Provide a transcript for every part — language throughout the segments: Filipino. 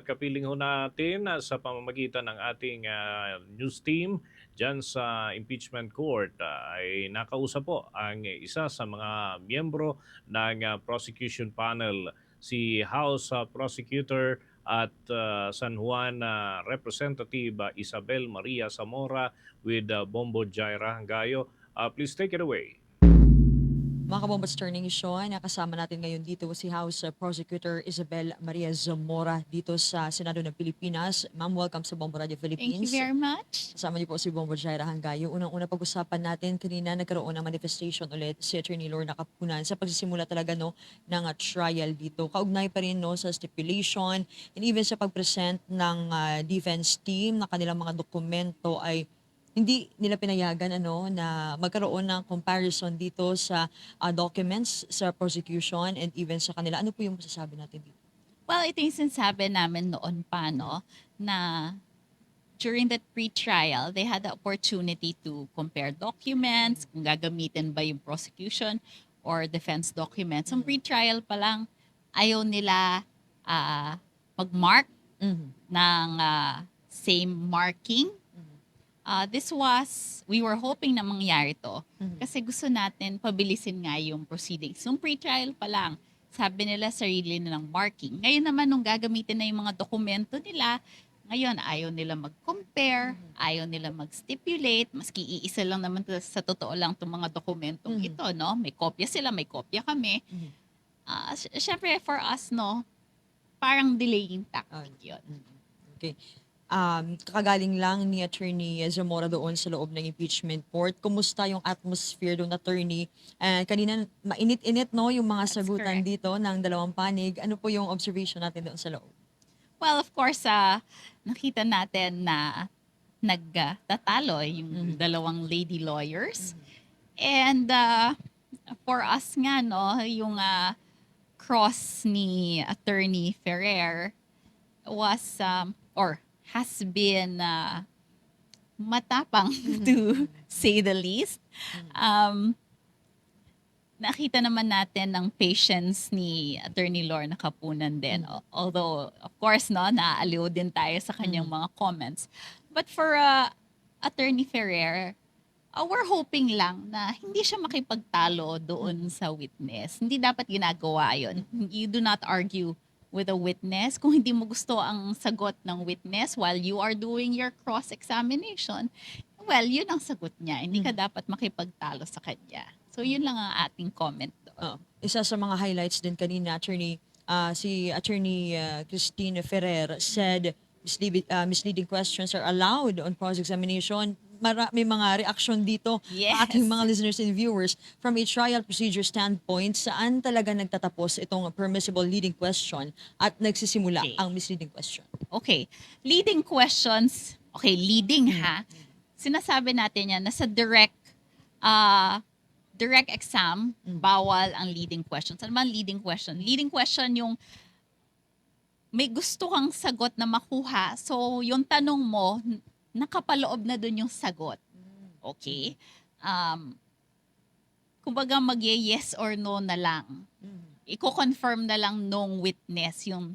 Kapiling ho natin sa pamamagitan ng ating news team dyan sa impeachment court ay nakausap po ang isa sa mga miyembro ng prosecution panel, si House Prosecutor at San Juan Representative Isabel Maria Zamora with Bombo Jaira Hangayo. Please take it away. Mga kabombas turning show, nakasama natin ngayon dito si House Prosecutor Isabel Maria Zamora dito sa Senado ng Pilipinas. Ma'am, welcome sa Bombo Radio Thank you Philippines. very much. Kasama niyo po si Bombo Jaira Hangayo. Unang-una pag-usapan natin, kanina nagkaroon ng manifestation ulit si Attorney Lorna Kapunan sa pagsisimula talaga ng trial dito. Kaugnay pa rin sa stipulation and even sa pag-present ng defense team na kanilang mga dokumento ay hindi nila pinayagan na magkaroon ng comparison dito sa documents sa prosecution and even sa kanila. Ano po yung masasabi natin dito? Well, ito yung sinasabi namin noon pa, no, na during that pre-trial, they had the opportunity to compare documents, kung gagamitin ba yung prosecution or defense documents. Ang pre-trial pa lang, ayaw nila mag-mark Mhm. ng same marking. We were hoping na mangyari to kasi gusto natin pabilisin nga yung proceedings. Yung pre-trial pa lang, sabi nila sarili nilang marking. Ngayon naman nung gagamitin na yung mga dokumento nila, ngayon ayaw nila mag-compare, ayaw nila mag-stipulate, maski iisa lang naman sa totoo lang itong mga dokumentong ito, no? May kopya sila, may kopya kami. Syempre for us, no, parang delaying tactic yun. Okay. Kakagaling lang ni Attorney Zamora doon sa loob ng impeachment court. Kumusta yung atmosphere doon, Attorney? Kanina, mainit-init yung mga That's sagutan correct. dito ng dalawang panig. Ano po yung observation natin doon sa loob? Well, of course, nakita natin na nagtatalo yung dalawang lady lawyers. And for us nga, no, yung cross ni Attorney Ferrer was or has been matapang to say the least. Nakita naman natin ng patience ni Attorney Lorna Kapunan din. Although, of course, no, naaaliw din tayo sa kanyang mga comments. But for Attorney Ferrer, we're hoping lang na hindi siya makipagtalo doon sa witness. Hindi dapat ginagawa yun. You do not argue with a witness. Kung hindi mo gusto ang sagot ng witness while you are doing your cross-examination, well, yun ang sagot niya. Hindi ka dapat makipagtalo sa kanya. So, yun lang ang ating comment doon. Isa sa mga highlights din kanina, si Attorney Christine Ferrer said misleading questions are allowed on cross-examination. May mga reaksyon dito Yes. ating mga listeners and viewers from a trial procedure standpoint, saan talaga nagtatapos itong permissible leading question at nagsisimula Okay. ang misleading question. Okay. Leading questions. Okay, leading ha. Sinasabi natin yan na sa direct exam, bawal ang leading questions. Ano ba ang leading question? Leading question yung may gusto kang sagot na makuha. So, yung tanong mo, nakapaloob na dun yung sagot. Okay? Kumbaga mag-yes or no na lang. Iko-confirm na lang nung witness yung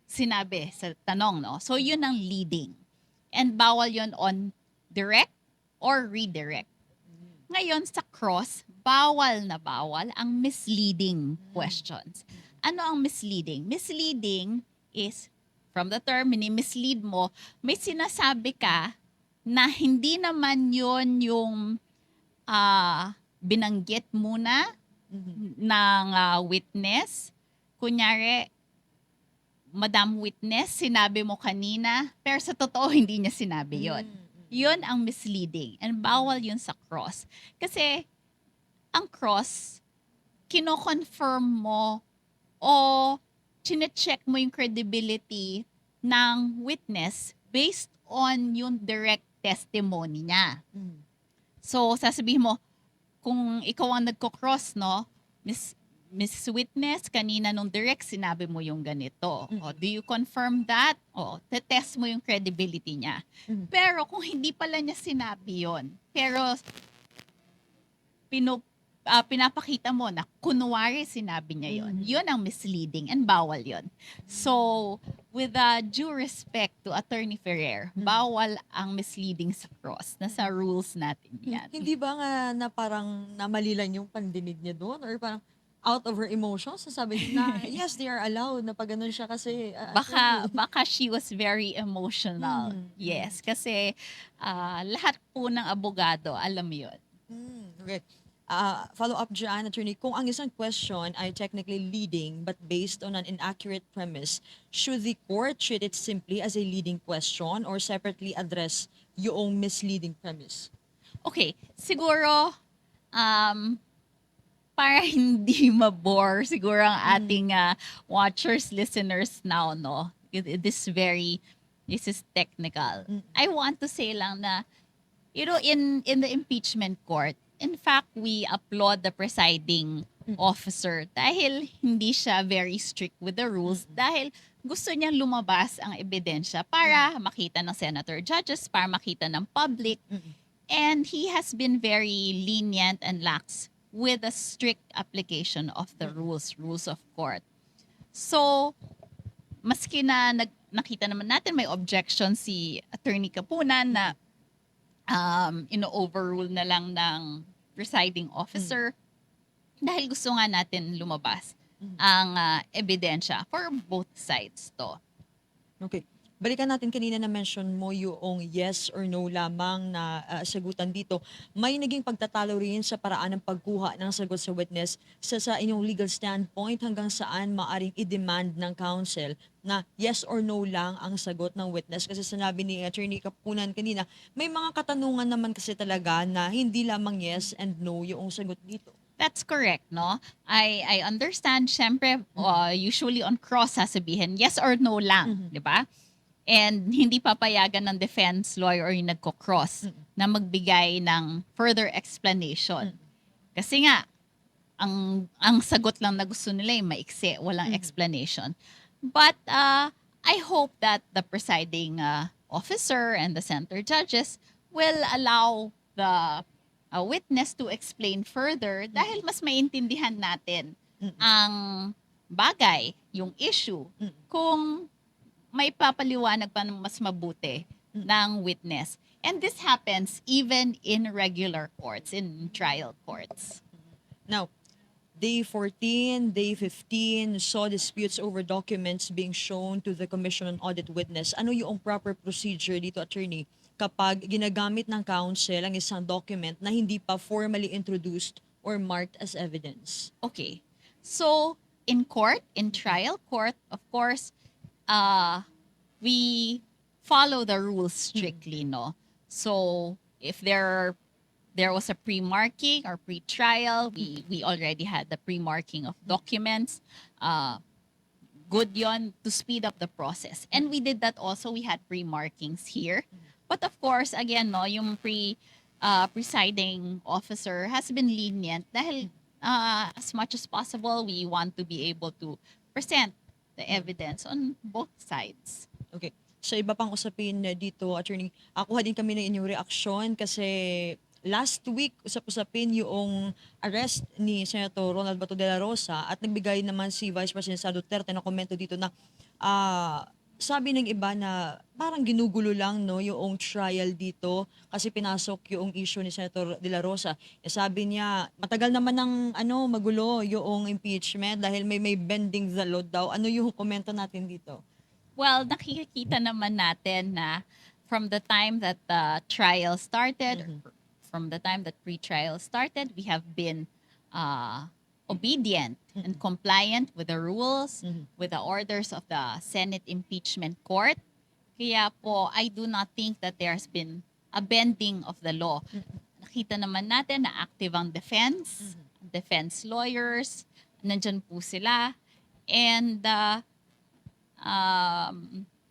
sinabi sa tanong, no? So, yun ang leading. And bawal yun on direct or redirect. Ngayon, sa cross, bawal na bawal ang misleading questions. Ano ang misleading? Misleading is, from the term, mislead mo, may sinasabi ka na hindi naman yun yung binanggit muna ng witness. Kunyari, Madam Witness, sinabi mo kanina, pero sa totoo hindi niya sinabi yon. Yun ang misleading. And bawal yun sa cross. Kasi, ang cross, kino-confirm mo o chine-check mo yung credibility ng witness based on yung direct testimony niya. So, sasabihin mo, kung ikaw ang nagko-cross, no, Miss Witness, kanina nung direct sinabi mo yung ganito. O, do you confirm that? O, test mo yung credibility niya. Pero kung hindi pala niya sinabi yon, pero pinapakita mo na kunwari sinabi niya yon. Yun ang misleading and bawal yon. So, with due respect to Attorney Ferrer, bawal ang misleading sa cross. Nasa rules natin yan. Hindi ba nga na parang namali lang yung pandinig niya doon? Or parang out of her emotions, sasabi niya na, yes, they are allowed na pag ganun siya kasi... Baka she was very emotional. Yes, kasi lahat po ng abogado, alam yun. Okay. Follow-up dyan, attorney, kung ang isang question ay technically leading but based on an inaccurate premise, should the court treat it simply as a leading question or separately address yung misleading premise? Okay, siguro, para hindi mabore siguro ang ating watchers, listeners now, no? This is technical. I want to say lang na, in the impeachment court, in fact, we applaud the presiding officer dahil hindi siya very strict with the rules dahil gusto niyang lumabas ang ebidensya para makita ng senator judges, para makita ng public. And he has been very lenient and lax with a strict application of the rules of court. So, maski na nakita naman natin may objection si Attorney Kapunan na ino-overrule na lang ng presiding officer dahil gusto nga natin lumabas ang ebidensya for both sides to. Okay. Balikan natin kanina na mention mo yung yes or no lamang na sagutan dito. May naging pagtatalo rin sa paraan ng pagkuha ng sagot sa witness sa inyong legal standpoint hanggang saan maaring i-demand ng counsel na yes or no lang ang sagot ng witness. Kasi sinabi ni Attorney Kapunan kanina, may mga katanungan naman kasi talaga na hindi lamang yes and no yung sagot dito. That's correct, no? I understand, syempre, usually on cross sasabihin, yes or no lang, di ba? And hindi papayagan ng defense lawyer or yung nagko-cross na magbigay ng further explanation. Kasi nga, ang sagot lang na gusto nila yung maiksi, walang explanation. But I hope that the presiding officer and the center judges will allow the witness to explain further dahil mas maintindihan natin ang bagay, yung issue, kung may papaliwanag pa ng mas mabuti ng witness. And this happens even in regular courts, in trial courts. Now, Day 14, Day 15 saw disputes over documents being shown to the Commission on Audit Witness. Ano yung proper procedure dito, attorney, kapag ginagamit ng counsel ang isang document na hindi pa formally introduced or marked as evidence? Okay. So, in court, in trial court, of course, we follow the rules strictly, no? So, if there was a pre-marking or pre-trial, we already had the pre-marking of documents. Good yon to speed up the process. And we did that also. We had pre-markings here. But of course, again, no, yung presiding officer has been lenient dahil as much as possible, we want to be able to present the evidence on both sides. Okay. Sa iba pang usapin dito, attorney, kuha din kami ng inyong reaksyon kasi last week, usap-usapin yung arrest ni Senator Ronald Bato de la Rosa at nagbigay naman si Vice President Sara Duterte ng komento dito na sabi ng iba na parang ginugulo lang no yung trial dito kasi pinasok yung issue ni Senator de la Rosa. Sabi niya, matagal naman ng magulo yung impeachment dahil may bending the law daw. Ano yung komento natin dito? Well, nakikita naman natin na from the time that the trial started, from the time that pre-trial started, we have been obedient and compliant with the rules, with the orders of the Senate Impeachment Court. Kaya po, I do not think that there's been a bending of the law. Nakita naman natin na active ang defense lawyers, nandyan po sila, and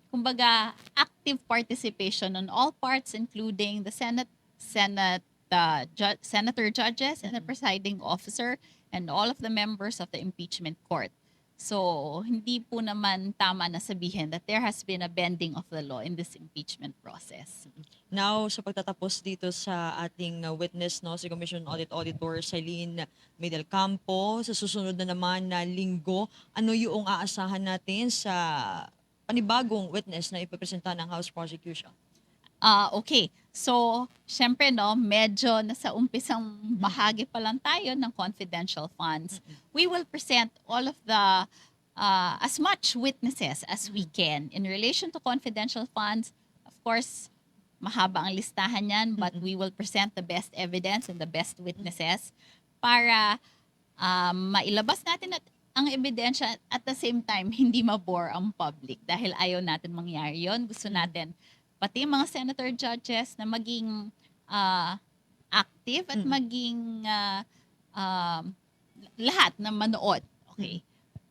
kumbaga, active participation on all parts, including the senator judges and the presiding officer and all of the members of the impeachment court. So, hindi po naman tama na sabihin that there has been a bending of the law in this impeachment process. Now, sa pagtatapos dito sa ating witness, no, si Commission Audit Auditor Celine Medel Campo, sa susunod na naman na linggo, ano yung aasahan natin sa panibagong witness na ipapresenta ng House Prosecution? Okay. So, syempre no, medyo nasa umpisang bahagi pa lang tayo ng confidential funds. We will present all of the as much witnesses as we can in relation to confidential funds. Of course, mahaba ang listahan yan, but we will present the best evidence and the best witnesses para mailabas natin at ang ebidensya at the same time hindi mabore ang public dahil ayaw natin mangyari yon. Gusto natin pati yung mga senator judges na maging active at maging lahat na manood. Okay.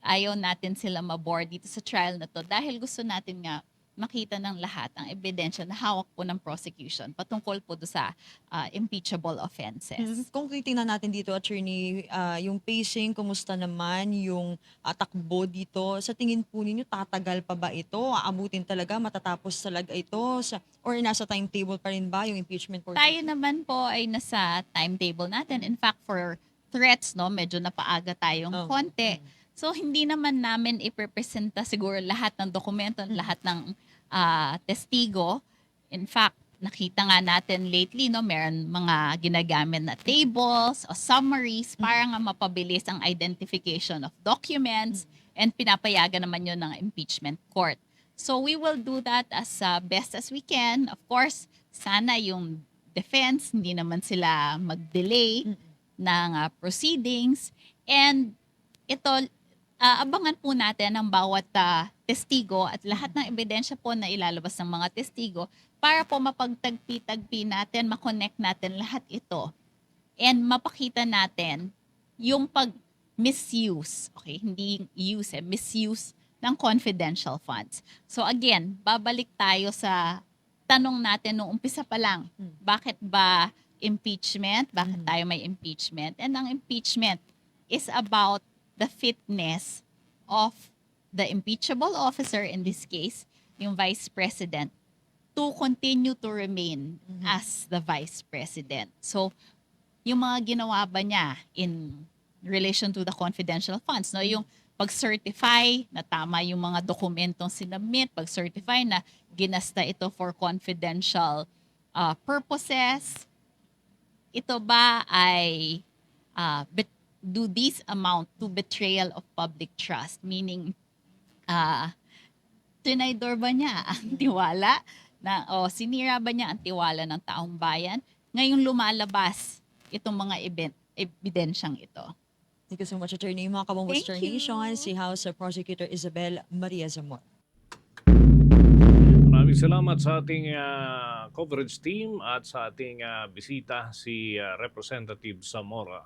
Ayaw natin sila mabore dito sa trial na to dahil gusto natin nga makita ng lahat ang ebidensya na hawak po ng prosecution patungkol po do sa impeachable offenses. Kung titingnan natin dito, attorney, yung pacing, kumusta naman yung takbo dito? Sa tingin po ninyo, tatagal pa ba ito? Aabutin talaga, matatapos talaga ito? Or nasa timetable pa rin ba yung impeachment court? Tayo naman po ay nasa timetable natin. In fact, for threats, no, medyo napaaga tayong konti. So, hindi naman namin iprepresenta siguro lahat ng dokumento, lahat ng testigo. In fact, nakita nga natin lately, no, meron mga ginagamit na tables o summaries para nga mapabilis ang identification of documents and pinapayagan naman yun ng impeachment court. So, we will do that as best as we can. Of course, sana yung defense, hindi naman sila mag-delay ng proceedings. And ito, abangan po natin ang bawat testigo at lahat ng ebidensya po na ilalabas ng mga testigo para po mapagtagpi-tagpi natin, makonect natin lahat ito. And mapakita natin yung pag-misuse, okay, hindi use, misuse ng confidential funds. So again, babalik tayo sa tanong natin nung umpisa pa lang, bakit ba impeachment? Bakit tayo may impeachment? And ang impeachment is about the fitness of the impeachable officer, in this case, yung Vice President, to continue to remain as the Vice President. So, yung mga ginawa ba niya in relation to the confidential funds, no? Yung pag-certify na tama yung mga dokumentong sinabmit, pag-certify na ginasta ito for confidential purposes, ito ba ay do this amount to betrayal of public trust? Meaning, tinaydor ba niya ang tiwala? Sinira ba niya ang tiwala ng taong bayan? Ngayong lumalabas itong mga ebidensyang ito. Thank you so much, attorney. Mga kabangos Thank you. Nation, si House Prosecutor Isabel Maria Zamora. Maraming salamat sa ating coverage team at sa ating bisita si Representative Zamora.